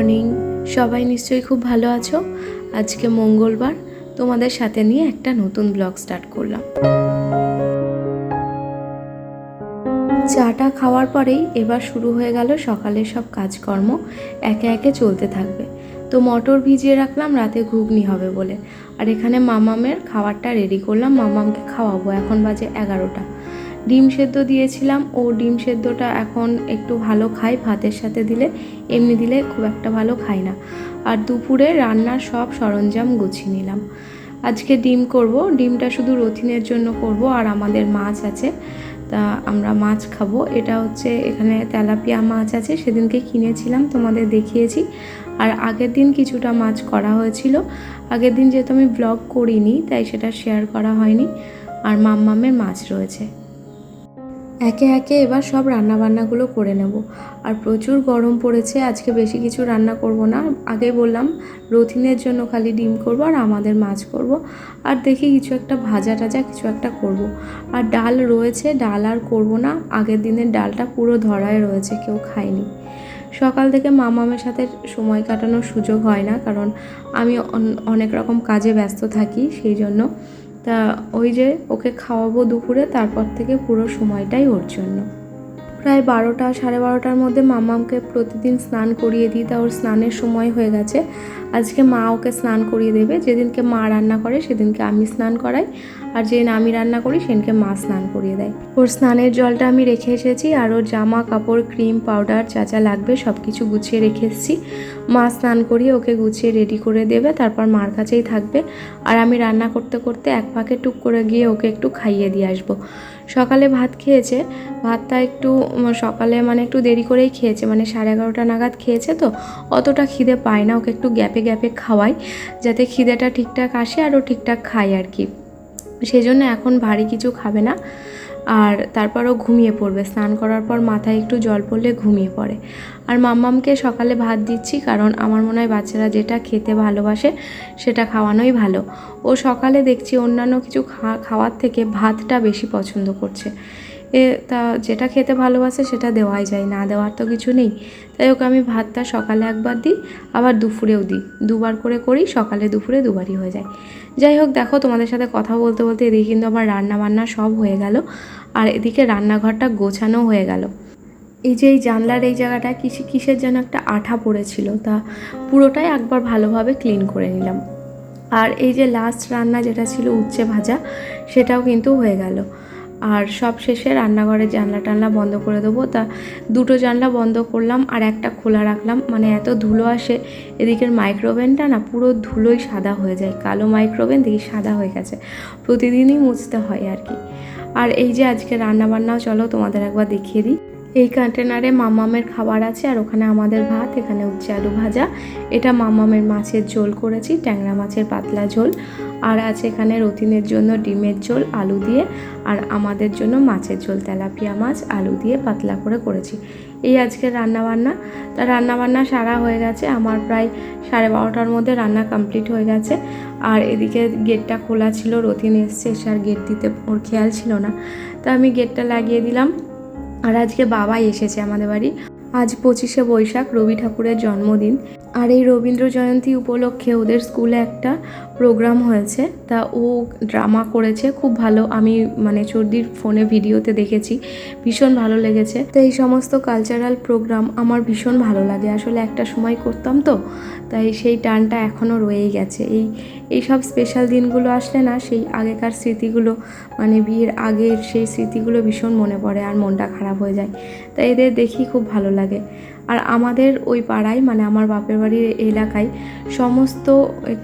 Morning. সবাই নিশ্চয়ই খুব ভালো আছো। আজকে মঙ্গলবার, তোমাদের সাথে নিয়ে একটা নতুন ব্লগ স্টার্ট করলাম। চাটা খাওয়ার পরেই এবার শুরু হয়ে গেল সকালের সব কাজকর্ম, একে একে চলতে থাকবে। তো মটর ভিজিয়ে রাখলাম, রাতে ঘুগনি হবে বলে। আর এখানে মামামের খাবারটা রেডি করলাম, মামামকে খাওয়াবো। এখন বাজে 11টা। ডিম সেদ্ধ দিয়েছিলাম, ও ডিম সেদ্ধটা এখন একটু ভালো খায় ভাতের সাথে দিলে, এমনি দিলে খুব একটা ভালো খায় না। আর দুপুরে রান্নার সব সরঞ্জাম গুছিয়ে নিলাম। আজকে ডিম করব, ডিমটা শুধু রথিনের জন্য করব। আর আমাদের মাছ আছে, তা আমরা মাছ খাবো। এটা হচ্ছে এখানে তেলাপিয়া মাছ আছে, সেদিনকে কিনেছিলাম, তোমাদের দেখিয়েছি। আর আগের দিন কিছুটা মাছ করা হয়েছিল, আগের দিন যেহেতু আমি ব্লগ করিনি তাই সেটা শেয়ার করা হয়নি। আর মাম্মামের মাছ রয়েছে। একে একে এবার সব রান্নাবান্নাগুলো করে নেব। আর প্রচুর গরম পড়েছে, আজকে বেশি কিছু রান্না করব না। আগে বললাম রথিনের জন্য খালি ডিম করব আর আমাদের মাছ করব। আর দেখি কিছু একটা ভাজা টাজা কিছু একটা করব। আর ডাল রয়েছে, ডাল আর করব না। আগের দিনের ডালটা পুরো ধরায় রয়েছে, কেউ খায়নি। সকাল থেকে মামামের সাথে সময় কাটানোর সুযোগ হয় না, কারণ আমি অনেক রকম কাজে ব্যস্ত থাকি, সেই জন্য। তা ওই যে ওকে খাওয়াবো দুপুরে, তারপর থেকে পুরো সময়টাই ওর জন্য। প্রায় 12টা 12:30টার মধ্যে মামামকে প্রতিদিন স্নান করিয়ে দিই, তা ওর স্নানের সময় হয়ে গেছে। আজকে মা ওকে স্নান করিয়ে দেবে। যেদিনকে মা রান্না করে সেদিনকে আমি স্নান করাই, আর যেদিন আমি রান্না করি সেদিনকে মা স্নান করিয়ে দেয়। ওর স্নানের জলটা আমি রেখে এসেছি, আর ওর জামা কাপড় ক্রিম পাউডার যা যা লাগবে সব কিছু গুছিয়ে রেখে এসেছি। মা স্নান করিয়ে ওকে গুছিয়ে রেডি করে দেবে, তারপর মার কাছেই থাকবে। আর আমি রান্না করতে করতে এক ফাঁকে টুক করে গিয়ে ওকে একটু খাইয়ে দিয়ে আসবো। সকালে ভাত খেয়েছে, ভাতটা একটু সকালে একটু দেরি করেই খেয়েছে, 11:30 নাগাদ খেয়েছে, তো অতটা খিদে পায় না। ওকে একটু গ্যাপে গ্যাপে খাওয়াই, যাতে খিদেটা ঠিকঠাক আসে আর ও ঠিকঠাক খায় আর কি। সেই জন্য এখন ভারী কিছু খাবে না। আর তারপরও ঘুমিয়ে পড়বে, স্নান করার পর মাথায় একটু জল পড়লে ঘুমিয়ে পড়ে। আর মাম্মামকে সকালে ভাত দিচ্ছি, কারণ আমার মনে হয় বাচ্চারা যেটা খেতে ভালোবাসে সেটা খাওয়ানোই ভালো। ও সকালে দেখছি অন্যান্য কিছু খাওয়ার থেকে ভাতটা বেশি পছন্দ করছে। তা যেটা খেতে ভালোবাসে সেটা দেওয়াই যায়, না দেওয়ার তো কিছু নেই। তাই ওকে আমি ভাতটা সকালে একবার দিই, আবার দুপুরেও দিই। দুবার করে করি, সকালে দুপুরে দুবারই হয়ে যায়। যাই হোক, দেখো তোমাদের সাথে কথা বলতে বলতে এদিকে কিন্তু আমার রান্না বান্না সব হয়ে গেল। আর এদিকে রান্নাঘরটা গোছানো হয়ে গেল। এই যে এই জানলার এই জায়গাটা কিসের যেন একটা আঠা পড়েছিল, তা পুরোটাই একবার ভালোভাবে ক্লিন করে নিলাম। আর এই যে লাস্ট রান্না যেটা ছিল উচ্ছে ভাজা, সেটাও কিন্তু হয়ে গেল। আর সব শেষে রান্নাঘরের জানলা টানলা বন্ধ করে দেবো। তা দুটো জানলা বন্ধ করলাম আর একটা খোলা রাখলাম, এত ধুলো আসে। এদিকের মাইক্রোওভেনটা না পুরো ধুলোই সাদা হয়ে যায়, কালো মাইক্রোওভেন দেখি সাদা হয়ে গেছে, প্রতিদিনই মুছতে হয় আর কি। আর এই যে আজকে রান্নাবান্নাও চলো তোমাদের একবার দেখিয়ে দিই। এই কন্টেনারে মামামের খাবার আছে, আর ওখানে আমাদের ভাত, এখানে উচ্ছে আলু ভাজা। এটা মামামের মাছের ঝোল করেছি, ট্যাংরা মাছের পাতলা ঝোল। আর আছে এখানে রথিনের জন্য ডিমের ঝোল আলু দিয়ে, আর আমাদের জন্য মাছের ঝোল তেলাপিয়া মাছ আলু দিয়ে পাতলা করে করেছি। এই আজকের রান্নাবান্না। তা রান্নাবান্না সারা হয়ে গেছে, আমার প্রায় 12:30টার মধ্যে রান্না কমপ্লিট হয়ে গেছে। আর এদিকে গেটটা খোলা ছিল, রথিন এসছে, এসে আর গেট দিতে ওর খেয়াল ছিল না, তা আমি গেটটা লাগিয়ে দিলাম। আর আজকে বাবাই এসেছে আমাদের বাড়ি। আজ 25শে বৈশাখ, রবি ঠাকুরের জন্মদিন। আর এই রবীন্দ্র জয়ন্তী উপলক্ষে ওদের স্কুলে একটা প্রোগ্রাম হয়েছে, তা ও ড্রামা করেছে, খুব ভালো। আমি চর্দির ফোনে ভিডিওতে দেখেছি, ভীষণ ভালো লেগেছে। তো এই সমস্ত কালচারাল প্রোগ্রাম আমার ভীষণ ভালো লাগে, আসলে একটা সময় করতাম তো, তাই সেই টানটা এখনও রয়েই গেছে। এই সব স্পেশাল দিনগুলো আসলে না, সেই আগেকার স্মৃতিগুলো, বিয়ের আগের সেই স্মৃতিগুলো ভীষণ মনে পড়ে আর মনটা খারাপ হয়ে যায়। তাই এদের দেখি খুব ভালো লাগে। আর আমাদের ওই পাড়ায়, আমার বাপের বাড়ির এলাকায় সমস্ত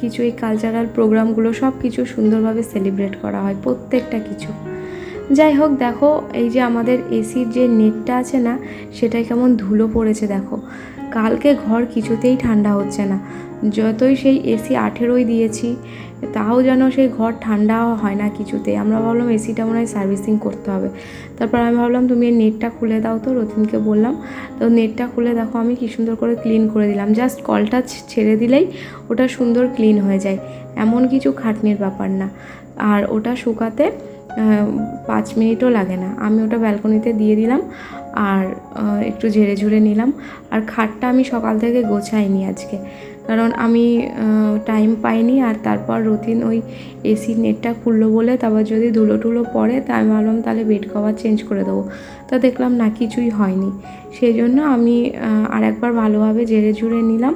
কিছু এই কালচারাল প্রোগ্রামগুলো সব কিছু সুন্দরভাবে সেলিব্রেট করা হয়, প্রত্যেকটা কিছু। যাই হোক, দেখো এই যে আমাদের এসির যে নেটটা আছে না, সেটাই কেমন ধুলো পড়েছে দেখো। কালকে ঘর কিছুতেই ঠান্ডা হচ্ছে না, যতই সেই এসি 18 দিয়েছি তাও যেন সেই ঘর ঠান্ডা হয় না কিছুতেই। আমরা ভাবলাম এসিটা মনে হয় সার্ভিসিং করতে হবে। তারপর আমি ভাবলাম তুমি এই নেটটা খুলে দাও, তো রতিনকে বললাম। তো নেটটা খুলে দেখো আমি কি সুন্দর করে ক্লিন করে দিলাম, জাস্ট কলটা ছেড়ে দিলেই ওটা সুন্দর ক্লিন হয়ে যায়, এমন কিছু খাটনির ব্যাপার না। আর ওটা শুকাতে 5 মিনিটও লাগে না। আমি ওটা ব্যালকনিতে দিয়ে দিলাম। আর একটু ঝেড়ে ঝুড়ে নিলাম। আর খাটটা আমি সকাল থেকে গোছাইনি আজকে, কারণ আমি টাইম পাইনি। আর তারপর রতিন ওই এসির নেটটা খুললো বলে তারপর যদি ধুলো টুলো পড়ে, তা আমি ভাবলাম তাহলে বেড কভার চেঞ্জ করে দেবো। তা দেখলাম না, কিছুই হয়নি। সেই জন্য আমি আর একবার ভালোভাবে ঝেড়ে ঝুড়ে নিলাম।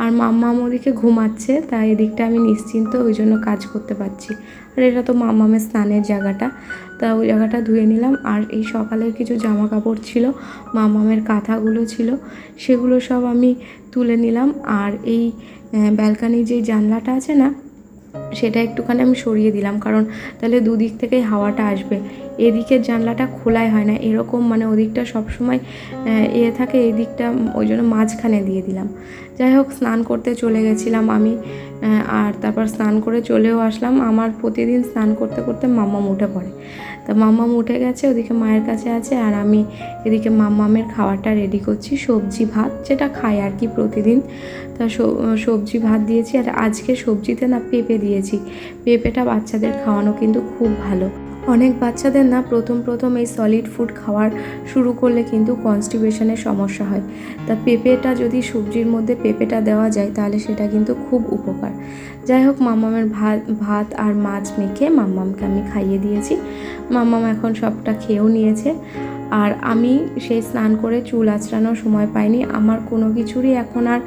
আর মাম্মাম ওদিকে ঘুমাচ্ছে, তাই এদিকটা আমি নিশ্চিন্ত ওই জন্য কাজ করতে পারছি। আর এটা তো মাম্মামের স্নানের জায়গাটা, তা ওই জায়গাটা ধুয়ে নিলাম। আর এই সকালের কিছু জামা কাপড় ছিল, মাম্মামের কাঁথাগুলো ছিল, সেগুলো সব আমি তুলে নিলাম। আর এই ব্যালকানির যে জানলাটা আছে না, সেটা একটুখানি আমি সরিয়ে দিলাম, কারণ তাহলে দুদিক থেকেই হাওয়াটা আসবে। এদিকের জানলাটা খোলাই হয় না এরকম, মানে ওদিকটা সবসময় থাকে, এই দিকটা ওই জন্য মাঝখানে দিয়ে দিলাম। যাই হোক, স্নান করতে চলে গেছিলাম আমি, আর তারপর স্নান করে চলেও আসলাম। আমার প্রতিদিন স্নান করতে করতে মাম্মাম উঠে পড়ে, তা মাম্মাম উঠে গেছে, ওদিকে মায়ের কাছে আছে। আর আমি এদিকে মাম্মামের খাবারটা রেডি করছি, সবজি ভাত যেটা খাই আর কি প্রতিদিন। তা সবজি ভাত দিয়েছি। আর আজকে সবজিতে না পেঁপে দিয়েছি। পেঁপেটা বাচ্চাদের খাওয়ানো কিন্তু খুব ভালো। অনেক বাচ্চাদের না প্রথম এই সলিড ফুড খাওয়ার শুরু করলে কিন্তু কনস্টিপেশনের সমস্যা হয়। তা পেঁপেটা যদি সবজির মধ্যে পেঁপেটা দেওয়া যায় তাহলে সেটা কিন্তু খুব উপকার। যাই হোক, মাম্মামের ভাত আর মাছ মেখে মাম্মামকে আমি খাইয়ে দিয়েছি। মাম্মাম এখন সবটা খেয়েও নিয়েছে। আর আমি সেই স্নান করে চুল আঁচড়ানোর সময় পাইনি, আমার কোনো কিছুরই এখন আর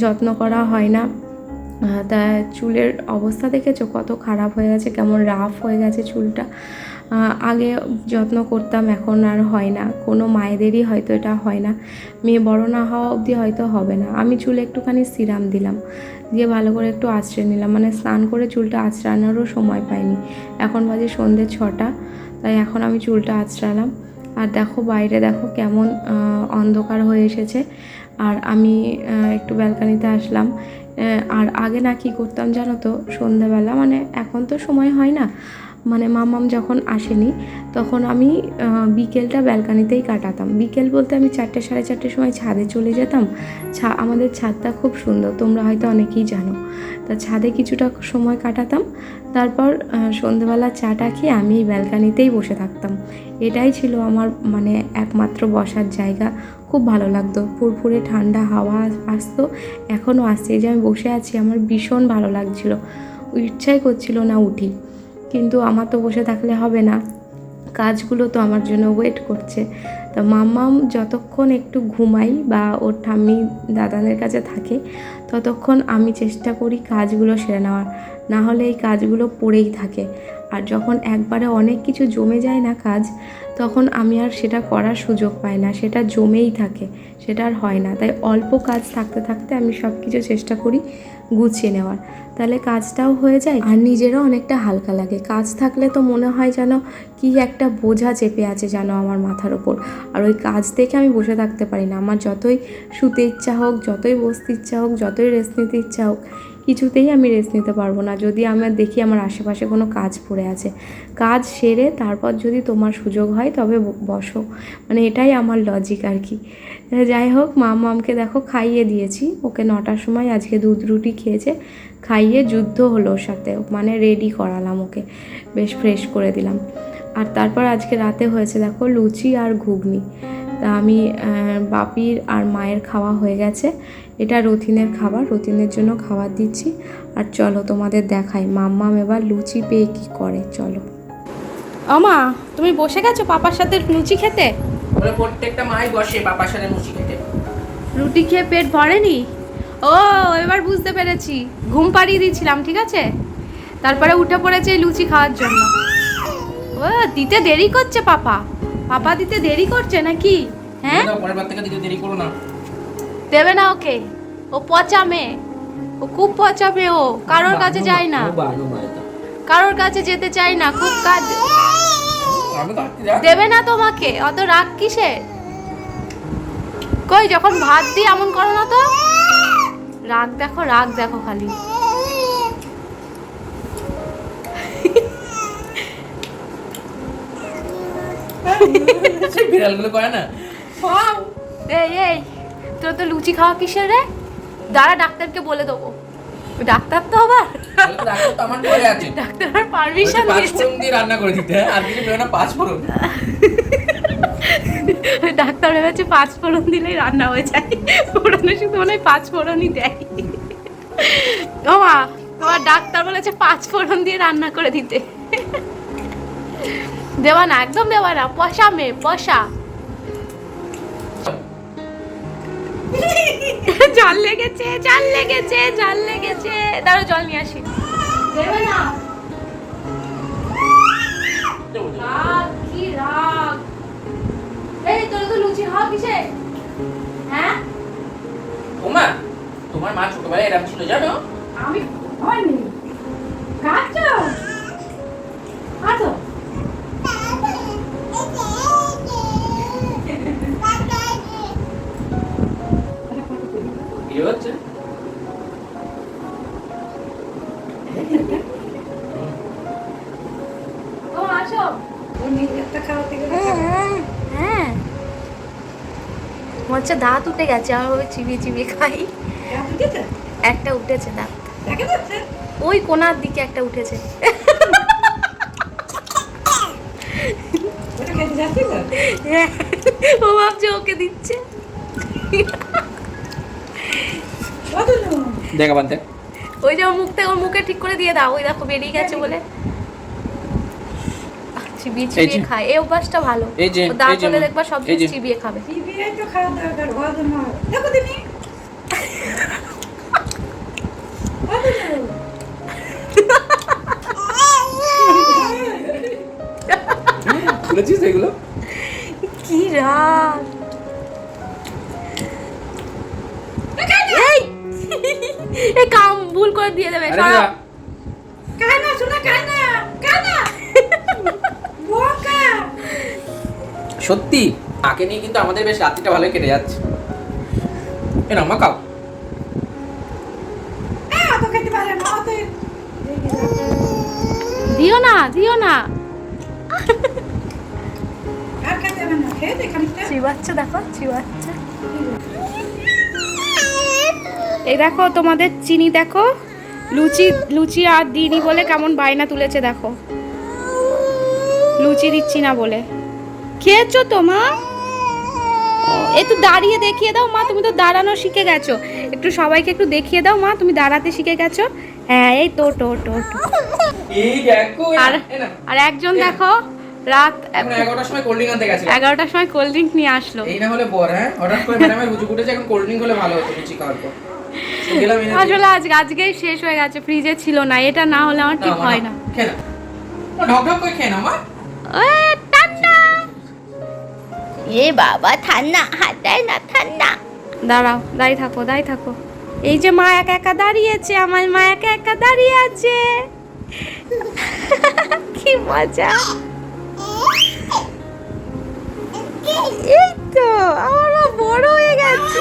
যত্ন করা হয় না। তা চুলের অবস্থা দেখেছো কত খারাপ হয়ে গেছে, কেমন রাফ হয়ে গেছে চুলটা। আগে যত্ন করতাম, এখন আর হয় না। কোনো মায়েদেরই হয়তো এটা হয় না, মেয়ে বড় না হওয়া অবধি হয়তো হবে না। আমি চুলে একটুখানি সিরাম দিলাম, দিয়ে ভালো করে একটু আঁচড়ে নিলাম, মানে স্নান করে চুলটা আঁচড়ানোরও সময় পাইনি। এখন বাজে সন্ধ্যে 6টা, তাই এখন আমি চুলটা আঁচড়ালাম। আর দেখো বাইরে দেখো কেমন অন্ধকার হয়ে এসেছে। আর আমি একটু ব্যালকানিতে আসলাম। আর আগে না কি করতাম জানো তো, সন্ধ্যাবেলা, মানে এখন তো সময় হয় না, মানে মাম্মাম যখন আসেনি তখন আমি বিকেলটা ব্যালকানিতেই কাটাতাম। বিকেল বলতে আমি 4টে সাড়ে 4টের সময় ছাদে চলে যেতাম। আমাদের ছাদটা খুব সুন্দর, তোমরা হয়তো অনেকেই জানো। তা ছাদে কিছুটা সময় কাটাতাম, তারপর সন্ধ্যেবেলা চাটা খেয়ে আমি এই ব্যালকানিতেই বসে থাকতাম। এটাই ছিল আমার মানে একমাত্র বসার জায়গা। খুব ভালো লাগতো, ফুরফুরে ঠান্ডা হাওয়া আসতো, এখনও আসছে। এই যে আমি বসে আছি, আমার ভীষণ ভালো লাগছিল, ইচ্ছাই করছিল না উঠি। কিন্তু আমার তো বসে থাকলে হবে না, কাজগুলো তো আমার জন্য ওয়েট করছে। তা মাম্মাম যতক্ষণ একটু ঘুমাই বা ওর ঠাম্মি দাদাদের কাছে থাকে, ততক্ষণ আমি চেষ্টা করি কাজগুলো সেরে নেওয়ার, না হলে এই কাজগুলো পড়েই থাকে। আর যখন একবারে অনেক কিছু জমে যায় না কাজ, তখন আমি আর সেটা করার সুযোগ পাই না, সেটা জমেই থাকে, সেটা আর হয় না। তাই অল্প কাজ থাকতে থাকতে আমি সব কিছু চেষ্টা করি গুছিয়ে নেওয়ার, তাহলে কাজটাও হয়ে যায় আর নিজেরও অনেকটা হালকা লাগে। কাজ থাকলে তো মনে হয় যেন কি একটা বোঝা চেপে আছে যেন আমার মাথার ওপর। আর ওই কাজ দেখে আমি বসে থাকতে পারি না, আমার যতই শুতে ইচ্ছা হোক, যতই বসতে ইচ্ছা হোক, যতই রেস্ট নিতে ইচ্ছা হোক, কিছুতেই আমি রেস্ট নিতে পারবো না যদি আমার দেখি আমার আশেপাশে কোনো কাজ পড়ে আছে। কাজ সেরে তারপর যদি তোমার সুযোগ হয় তবে বসো, মানে এটাই আমার লজিক আর কি। যাই হোক, মামকে দেখো খাইয়ে দিয়েছি, ওকে 9টার সময় আজকে দুধ রুটি খেয়েছে, খাইয়ে যুদ্ধ হলো ওর সাথে, মানে রেডি করালাম ওকে, বেশ ফ্রেশ করে দিলাম। আর তারপর আজকে রাতে হয়েছে দেখো লুচি আর ঘুগনি। তা আমি বাপির আর মায়ের খাওয়া হয়ে গেছে, এটা রতিনের খাবার, রতিনের জন্য খাবার দিচ্ছি। আর চলো তোমাদের দেখাই মাম্মাম এবার লুচি পেয়ে কী করে, চলো। মা, তুমি বসে গেছো পাপার সাথে লুচি খেতে? প্রত্যেকটা মাই বসে পাপার সাথে লুচি খেতে। রুটি খেয়ে পেট ভরেনি? ও, এবার বুঝতে পেরেছি, ঘুম পাড়িয়ে দিয়েছিলাম, ঠিক আছে, তারপরে উঠে পড়েছে লুচি খাওয়ার জন্য। ও দিতে দেরি করছে পাপা, পাপা দিতে দেরি করছে নাকি? হ্যাঁ, পরের বার থেকে দিতে দেরি করো না। দেবে না ওকে, ও পচা মেয়ে, ও খুব পচা মেয়ে, ও কারোর কাছে যায় না, কারোর কাছে যেতে চাই না, খুব কাজ। দেবে না তোমাকে, অত রাগ কিসে? কই যখন ভাত দিই এমন করো না তো, রাগ দেখো, রাগ দেখো খালি। বিড়ালগুলো করে না। এই এই, তোর তো লুচি খাওয়া কিসের রে? দাঁড়া, ডাক্তারকে বলে দেবো। ডাক্তার তো আবার ডাক্তার তো আমার ঘরে আছে, ডাক্তার পারমিশন দিয়ে রান্না করে দিতে, আর কিছু পেও না, 5 ফোড়ন। ডাক্তার ভেবেছে 5 ফোড়ন দিলেই রান্না হয়ে যায়, ফোড়নে শুধু মনে হয় 5 ফোড়নই দেয়। ও মা, তোমার ডাক্তার বলেছে 5 ফোড়ন দিয়ে রান্না করে দিতে। দেওয়া না, একদম দেওয়া না, পশা মেয়ে পশা। জল লেগেছে, জল লেগেছে, জল লেগেছে, দাঁড়ো জল নিয়ে আসি। দেবে না। রাগ, কি রাগ। এই তোর তো লুচি খাওয়া কিসে? হ্যাঁ ওমা, তোমার মা ছোটবেলায় এরকম ছিল জানো? আমি হয়নি কাটো কাটো। কি হচ্ছে? ও আসো। হ্যাঁ হচ্ছে দাঁত উঠে গেছে, আমার ভাবে চিবিয়ে চিবিয়ে খাই। একটা উঠেছে দাঁত, ওই কোনার দিকে একটা উঠেছে। ও ভাবছে ওকে দিচ্ছে। দেখা বানতে ওই যে ওর মুখে ঠিক করে দিয়ে দাও, ওই দেখো বেরিয়ে গেছে বলে চিবিয়ে চিবিয়ে খায়। এই অভ্যাসটা ভালো, ও দাঁত হলে দেখবা সব কিছু চিবিয়ে খাবে। খুলেছিস এগুলো? কি রাগ। এই কাম ভুল করে দিয়ে দেবে। সত্যি আকে নিয়ে কিন্তু আমাদের বেশ রাত্রিটা ভালোই কেটে যাচ্ছে। এ না মা খাও। দিও না, দিও না। চিবাচ্ছে, দেখো চিবাচ্ছে। এই দেখো তোমাদের চিনি, দেখো লুচি লুচি আর দিইনি বলে কেমন বায়না তুলেছে, দেখো লুচি দিচ্ছি না বলে। খেয়েছো তো মা? একটু দাঁড়িয়ে দেখিয়ে দাও মা, তুমি তো দাঁড়ানো শিখে গেছো। একটু সবাইকে একটু দেখিয়ে দাও মা, তুমি দাঁড়াতে শিখে গেছো। হ্যাঁ এই তো টো টো টো। এই দেখো, আর একজন দেখো রাত 11টার সময় কোল্ড ড্রিঙ্ক আনতে গেছে। 11টার সময় কোল্ড ড্রিঙ্ক নিয়ে আসলো। এই না হলে বর, হ্যাঁ হঠাৎ করে ম্যাডামের হুজুক উঠেছে, এখন কোল্ড ড্রিঙ্ক হলে ভালো হতো লুচি খাওয়ার পর। আসলে আজকেই শেষ হয়ে গেছে, ফ্রিজে ছিল না, এটা না হলে আমার ঠিক হয় না। খেয়ে না, ঢক ঢক করে খেয়ে না মা। ঠান্ডা, এ বাবা ঠান্ডা, হাতায় না ঠান্ডা। দাঁড়াও, দাঁড়িয়ে থাকো, দাঁড়িয়ে থাকো। এই যে মা একা একা দাঁড়িয়েছে, আমার মা একা একা দাঁড়িয়ে আছে। কি মজা। এই তো আমার মা বড় হয়ে গেছে।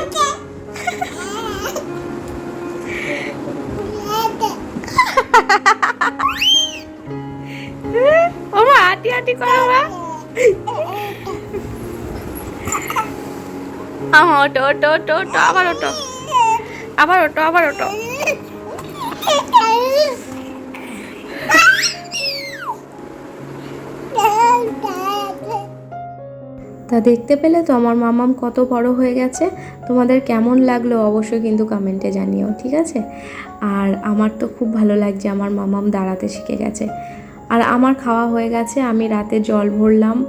ও মা হাঁটি হাঁটি করো মা। ওটো ওটো ওটো ওটো, আবার ওটো, আবার ওটো, আবার ওটো। তা দেখতে পেলে তো আমার মামাম কত বড় হয়ে গেছে। তোমাদের কেমন লাগলো অবশ্যই কিন্তু কমেন্টে জানিও, ঠিক আছে? আর আমার তো খুব ভালো লাগছে, আমার মামাম দাঁড়াতে শিখে গেছে। আর আমার খাওয়া হয়ে গেছে, আমি রাতে জল ভরলাম।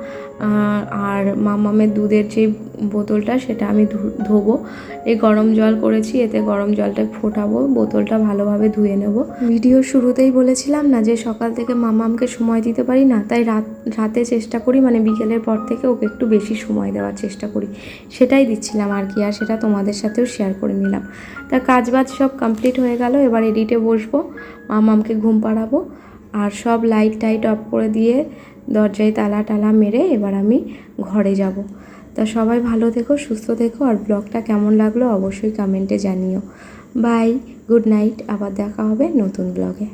আর মামামের দুধের যে বোতলটা সেটা আমি ধোবো। এই গরম জল করেছি, এতে গরম জলটা ফোটাবো, বোতলটা ভালোভাবে ধুয়ে নেব। ভিডিও শুরুতেই বলেছিলাম না যে সকাল থেকে মামামকে সময় দিতে পারি না, তাই রাতে চেষ্টা করি, মানে বিকেলের পর থেকে ওকে একটু বেশি সময় দেওয়ার চেষ্টা করি। সেটাই দিচ্ছিলাম আর কি, আর সেটা তোমাদের সাথেও শেয়ার করে নিলাম। তা কাজবাজ সব কমপ্লিট হয়ে গেল, এবার এডিটে বসবো, মামামকে ঘুম পাড়াবো। আর সব লাইট টাইট অফ করে দিয়ে দরজায় তালা টালা মেরে এবার আমি ঘরে যাব। তা সবাই ভালো থেকো, সুস্থ থেকো, আর ব্লগটা কেমন লাগলো অবশ্যই কমেন্টে জানিও। বাই, গুড নাইট, আবার দেখা হবে নতুন ব্লগে।